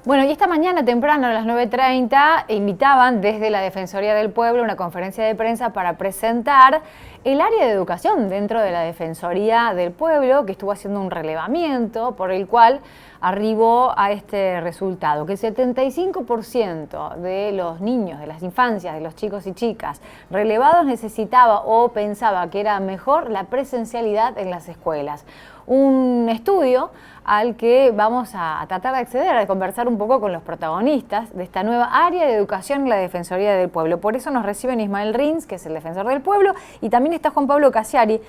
Bueno, y esta mañana temprano a las 9:30 invitaban desde la Defensoría del Pueblo una conferencia de prensa para presentar el área de educación dentro de la Defensoría del Pueblo, que estuvo haciendo un relevamiento por el cual arribó a este resultado, que el 75% de los niños, de las infancias, de los chicos y chicas relevados necesitaba o pensaba que era mejor la presencialidad en las escuelas. Un estudio al que vamos a tratar de acceder, a conversar un poco con los protagonistas de esta nueva área de educación en la Defensoría del Pueblo. Por eso nos reciben Ismael Rins, que es el defensor del pueblo, y también está Juan Pablo Casari,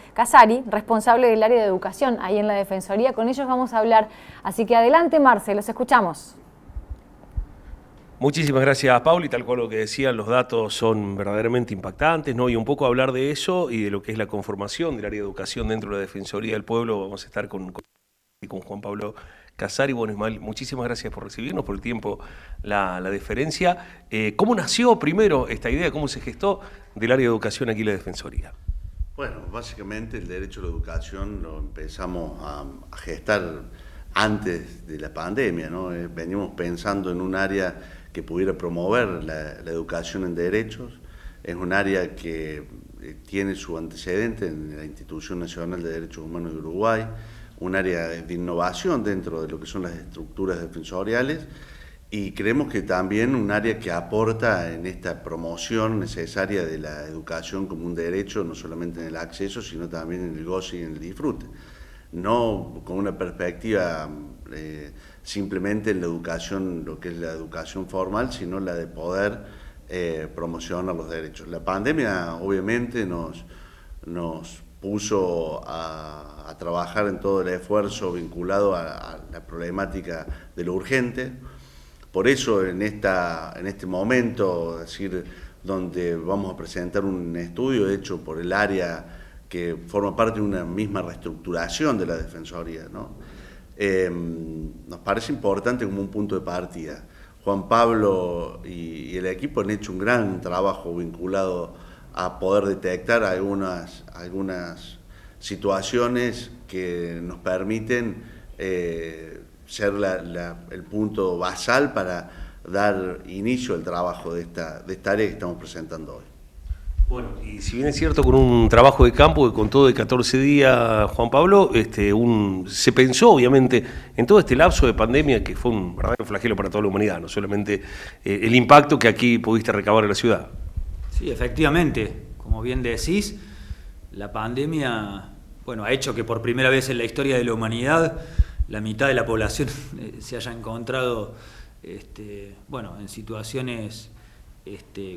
responsable del área de educación ahí en la Defensoría. Con ellos vamos a hablar. Así que adelante, Marce, los escuchamos. Muchísimas gracias, Pauli. Tal cual lo que decían, los datos son verdaderamente impactantes, ¿no? Y un poco hablar de eso y de lo que es la conformación del área de educación dentro de la Defensoría del Pueblo. Vamos a estar con Juan Pablo Casari. Bueno, Ismael, muchísimas gracias por recibirnos, por el tiempo, la deferencia. ¿Cómo nació primero esta idea, cómo se gestó del área de educación aquí en la Defensoría? Bueno, básicamente el derecho a la educación lo empezamos a gestar antes de la pandemia, ¿no? Venimos pensando en un área que pudiera promover la educación en derechos. Es un área que tiene su antecedente en la Institución Nacional de Derechos Humanos de Uruguay, un área de innovación dentro de lo que son las estructuras defensoriales, y creemos que también un área que aporta en esta promoción necesaria de la educación como un derecho, no solamente en el acceso, sino también en el goce y en el disfrute. No con una perspectiva simplemente en la educación, lo que es la educación formal, sino la de poder promocionar los derechos. La pandemia obviamente nos puso a trabajar en todo el esfuerzo vinculado a la problemática de lo urgente. Por eso en este momento, es decir, donde vamos a presentar un estudio hecho por el área que forma parte de una misma reestructuración de la Defensoría, ¿no? Nos parece importante como un punto de partida. Juan Pablo y el equipo han hecho un gran trabajo vinculado a poder detectar algunas situaciones que nos permiten ser el punto basal para dar inicio al trabajo de esta área que estamos presentando hoy. Bueno, y si bien es cierto, con un trabajo de campo que contó de 14 días, Juan Pablo, se pensó obviamente en todo este lapso de pandemia que fue un verdadero flagelo para toda la humanidad, no solamente el impacto que aquí pudiste recabar en la ciudad. Sí, efectivamente, como bien decís, la pandemia, bueno, ha hecho que por primera vez en la historia de la humanidad la mitad de la población se haya encontrado en situaciones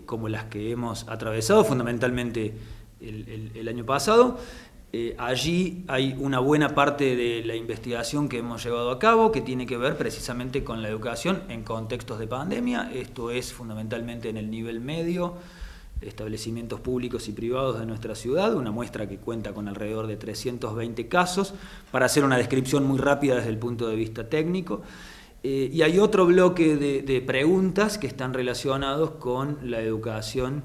como las que hemos atravesado fundamentalmente el año pasado. Allí hay una buena parte de la investigación que hemos llevado a cabo que tiene que ver precisamente con la educación en contextos de pandemia. Esto es fundamentalmente en el nivel medio, establecimientos públicos y privados de nuestra ciudad, una muestra que cuenta con alrededor de 320 casos, para hacer una descripción muy rápida desde el punto de vista técnico. Y hay otro bloque de preguntas que están relacionados con la educación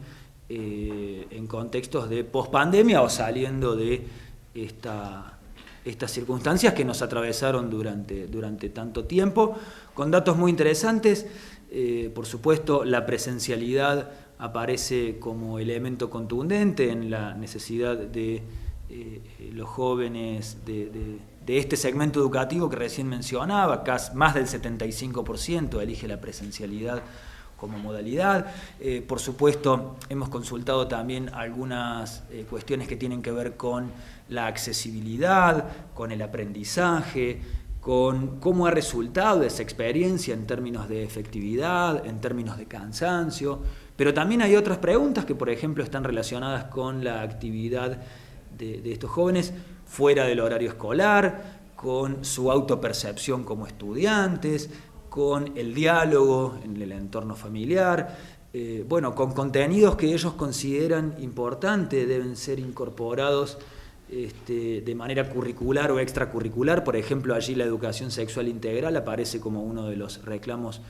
en contextos de pospandemia o saliendo de estas circunstancias que nos atravesaron durante tanto tiempo, con datos muy interesantes. Por supuesto, la presencialidad aparece como elemento contundente en la necesidad de los jóvenes de este segmento educativo que recién mencionaba. Más del 75% elige la presencialidad como modalidad. Por supuesto, hemos consultado también algunas cuestiones que tienen que ver con la accesibilidad, con el aprendizaje, con cómo ha resultado esa experiencia en términos de efectividad, en términos de cansancio, pero también hay otras preguntas que, por ejemplo, están relacionadas con la actividad de estos jóvenes fuera del horario escolar, con su autopercepción como estudiantes, con el diálogo en el entorno familiar, con contenidos que ellos consideran importantes, deben ser incorporados de manera curricular o extracurricular. Por ejemplo, allí la educación sexual integral aparece como uno de los reclamos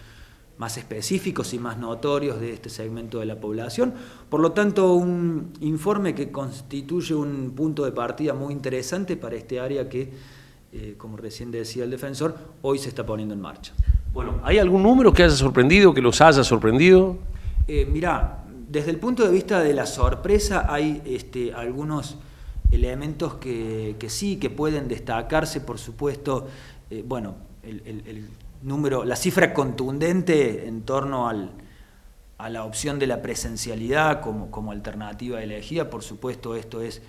más específicos y más notorios de este segmento de la población. Por lo tanto, un informe que constituye un punto de partida muy interesante para este área que, como recién decía el defensor, hoy se está poniendo en marcha. Bueno, ¿hay algún número que haya sorprendido, que los haya sorprendido? Mirá, desde el punto de vista de la sorpresa hay algunos elementos que sí, que pueden destacarse, por supuesto. Bueno, el número, la cifra contundente en torno a la opción de la presencialidad como alternativa elegida, por supuesto esto es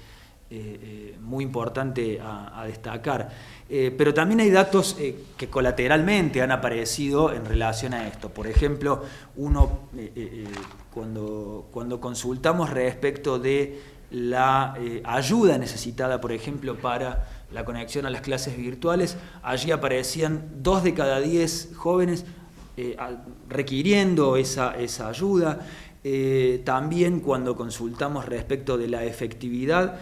muy importante a destacar. Pero también hay datos que colateralmente han aparecido en relación a esto. Por ejemplo, cuando consultamos respecto de la ayuda necesitada, por ejemplo, para la conexión a las clases virtuales, allí aparecían 2 de cada 10 jóvenes requiriendo esa ayuda. También cuando consultamos respecto de la efectividad,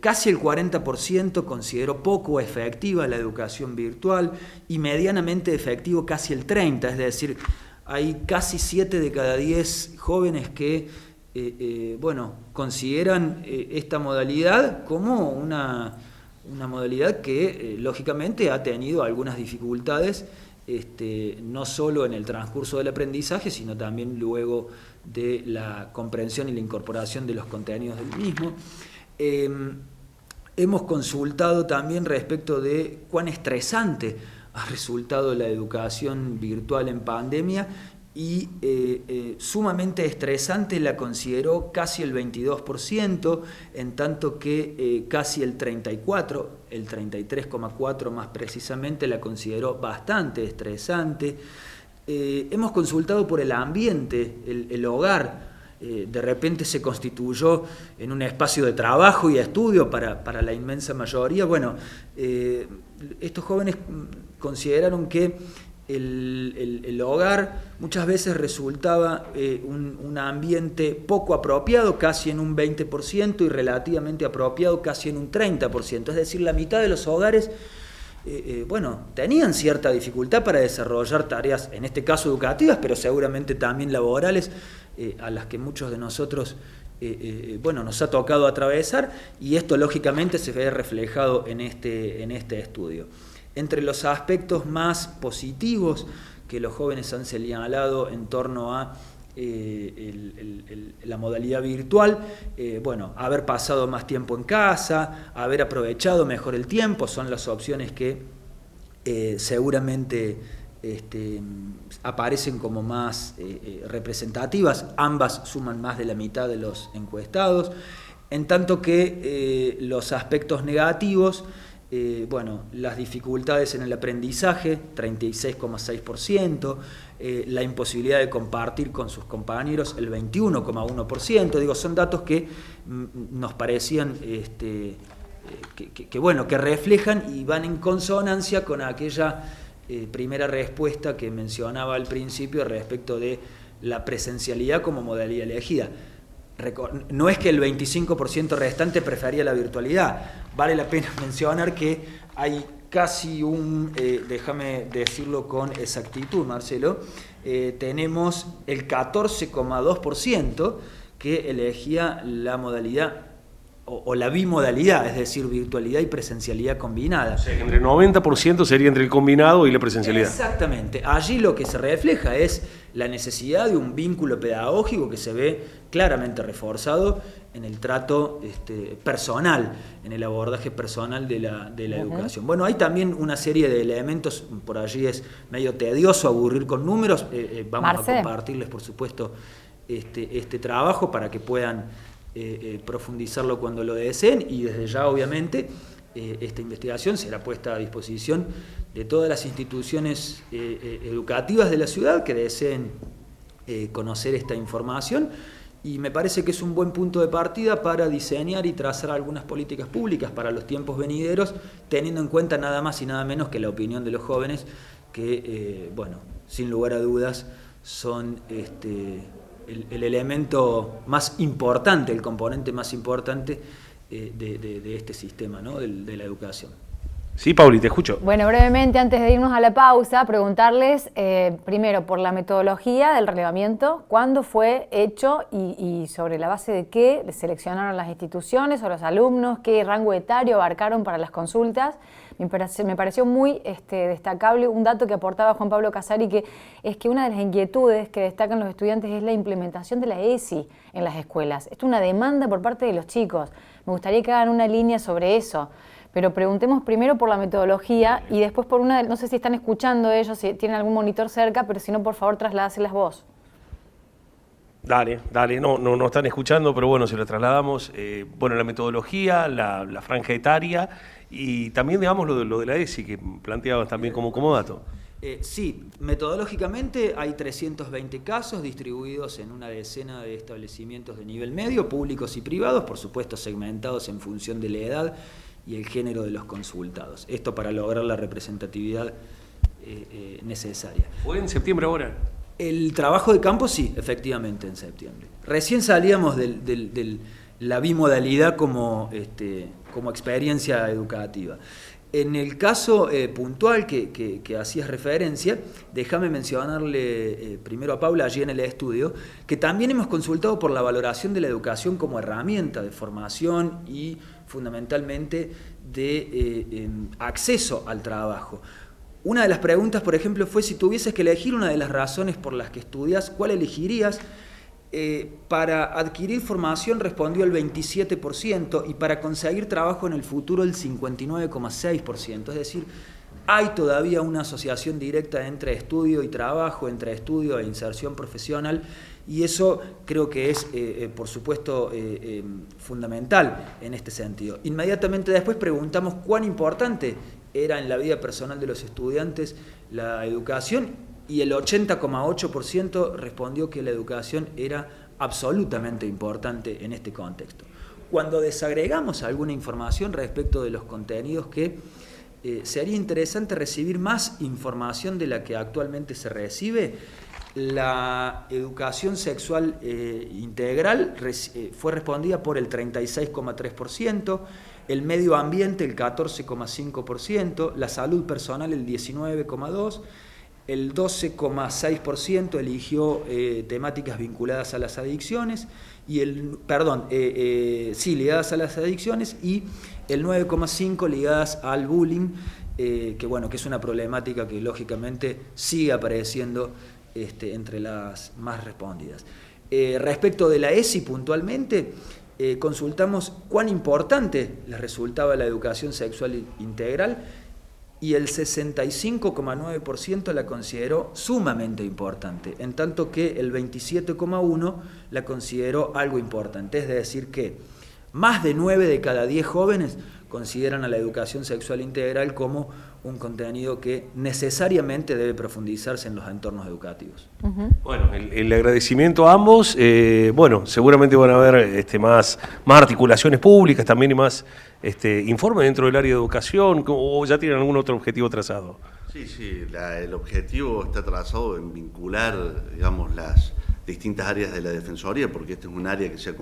casi el 40% consideró poco efectiva la educación virtual y medianamente efectivo casi el 30%, es decir, hay casi 7 de cada 10 jóvenes que consideran esta modalidad como una modalidad que lógicamente ha tenido algunas dificultades, no solo en el transcurso del aprendizaje, sino también luego de la comprensión y la incorporación de los contenidos del mismo. Hemos consultado también respecto de cuán estresante ha resultado la educación virtual en pandemia y sumamente estresante la consideró casi el 22%, en tanto que casi el 34%, el 33,4% más precisamente, la consideró bastante estresante. Hemos consultado por el ambiente, el hogar. De repente se constituyó en un espacio de trabajo y estudio para la inmensa mayoría. Bueno, estos jóvenes consideraron que el hogar muchas veces resultaba un ambiente poco apropiado, casi en un 20%, y relativamente apropiado, casi en un 30%. Es decir, la mitad de los hogares tenían cierta dificultad para desarrollar tareas, en este caso educativas, pero seguramente también laborales, a las que muchos de nosotros nos ha tocado atravesar, y esto lógicamente se ve reflejado en este estudio. Entre los aspectos más positivos que los jóvenes han señalado en torno a la modalidad virtual, haber pasado más tiempo en casa, haber aprovechado mejor el tiempo, son las opciones que seguramente aparecen como más representativas. Ambas suman más de la mitad de los encuestados, en tanto que los aspectos negativos, las dificultades en el aprendizaje, 36,6%, la imposibilidad de compartir con sus compañeros, el 21,1%. Son datos que nos parecían que reflejan y van en consonancia con aquella primera respuesta que mencionaba al principio respecto de la presencialidad como modalidad elegida. No es que el 25% restante prefería la virtualidad. Vale la pena mencionar que hay casi déjame decirlo con exactitud, Marcelo, tenemos el 14,2% que elegía la modalidad o la bimodalidad, es decir, virtualidad y presencialidad combinada. O sea, que entre el 90% sería entre el combinado y la presencialidad. Exactamente. Allí lo que se refleja es la necesidad de un vínculo pedagógico que se ve claramente reforzado en el trato personal, en el abordaje personal de la educación. Bueno, hay también una serie de elementos, por allí es medio tedioso aburrir con números, vamos a compartirles, por supuesto, este trabajo para que puedan profundizarlo cuando lo deseen, y desde ya obviamente esta investigación será puesta a disposición de todas las instituciones educativas de la ciudad que deseen conocer esta información, y me parece que es un buen punto de partida para diseñar y trazar algunas políticas públicas para los tiempos venideros, teniendo en cuenta nada más y nada menos que la opinión de los jóvenes, que sin lugar a dudas son el elemento más importante, el componente más importante de este sistema, ¿no? de la educación. Sí, Pauli, te escucho. Bueno, brevemente, antes de irnos a la pausa, preguntarles primero por la metodología del relevamiento, cuándo fue hecho y sobre la base de qué seleccionaron las instituciones o los alumnos, qué rango etario abarcaron para las consultas. Me pareció muy destacable un dato que aportaba Juan Pablo Casari, que es que una de las inquietudes que destacan los estudiantes es la implementación de la ESI en las escuelas. Esto es una demanda por parte de los chicos. Me gustaría que hagan una línea sobre eso. Pero preguntemos primero por la metodología y después por una, no sé si están escuchando ellos, si tienen algún monitor cerca, pero si no, por favor, trasladáselas vos. Dale, no están escuchando, pero bueno, se lo trasladamos. Bueno, la metodología, la franja etaria y también, digamos, lo de la ESI, que planteaban también como dato. Sí, metodológicamente hay 320 casos distribuidos en una decena de establecimientos de nivel medio, públicos y privados, por supuesto segmentados en función de la edad y el género de los consultados. Esto para lograr la representatividad necesaria. ¿Fue en septiembre ahora? El trabajo de campo sí, efectivamente, en septiembre. Recién salíamos de la bimodalidad como experiencia educativa. En el caso puntual que hacías referencia, déjame mencionarle primero a Paula allí en el estudio, que también hemos consultado por la valoración de la educación como herramienta de formación y fundamentalmente de acceso al trabajo. Una de las preguntas, por ejemplo, fue si tuvieses que elegir una de las razones por las que estudias, ¿cuál elegirías? Para adquirir formación respondió el 27% y para conseguir trabajo en el futuro el 59,6%. Es decir, hay todavía una asociación directa entre estudio y trabajo, entre estudio e inserción profesional, y eso creo que es, por supuesto, fundamental en este sentido. Inmediatamente después preguntamos cuán importante era en la vida personal de los estudiantes la educación, y el 80,8% respondió que la educación era absolutamente importante en este contexto. Cuando desagregamos alguna información respecto de los contenidos, que sería interesante recibir más información de la que actualmente se recibe, la educación sexual integral fue respondida por el 36,3%, el medio ambiente el 14,5%, la salud personal el 19,2%, el 12,6% eligió temáticas vinculadas a las adicciones, y ligadas a las adicciones, y el 9,5% ligadas al bullying, que es una problemática que lógicamente sigue apareciendo entre las más respondidas. Respecto de la ESI puntualmente, consultamos cuán importante les resultaba la educación sexual integral, y el 65,9% la consideró sumamente importante, en tanto que el 27,1% la consideró algo importante. Es decir que más de 9 de cada 10 jóvenes consideran a la educación sexual integral como un contenido que necesariamente debe profundizarse en los entornos educativos. Uh-huh. Bueno, el agradecimiento a ambos. Seguramente van a haber más articulaciones públicas también y más informes dentro del área de educación, o ya tienen algún otro objetivo trazado. Sí, el objetivo está trazado en vincular, digamos, las distintas áreas de la Defensoría, porque este es un área que se ha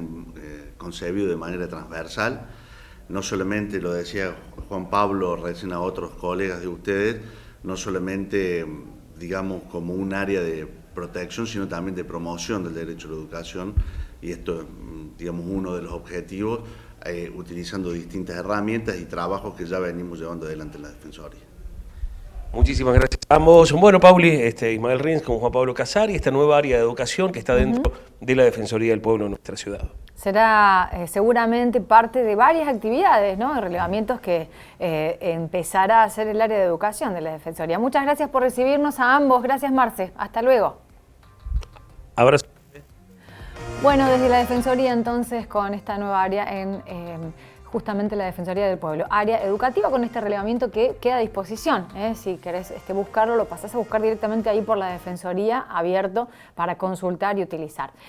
concebido de manera transversal. No solamente, lo decía Juan Pablo recién a otros colegas de ustedes, no solamente, digamos, como un área de protección, sino también de promoción del derecho a la educación, y esto es, digamos, uno de los objetivos, utilizando distintas herramientas y trabajos que ya venimos llevando adelante en la Defensoría. Muchísimas gracias a ambos. Bueno, Pauli, Ismael Rins con Juan Pablo Casari, esta nueva área de educación que está dentro de la Defensoría del Pueblo de nuestra ciudad. Será seguramente parte de varias actividades, ¿no? De relevamientos que empezará a hacer el área de educación de la Defensoría. Muchas gracias por recibirnos a ambos. Gracias, Marce. Hasta luego. Abrazo. Bueno, desde la Defensoría entonces con esta nueva área en justamente la Defensoría del Pueblo, área educativa, con este relevamiento que queda a disposición. Si querés buscarlo, lo pasás a buscar directamente ahí por la Defensoría, abierto para consultar y utilizar.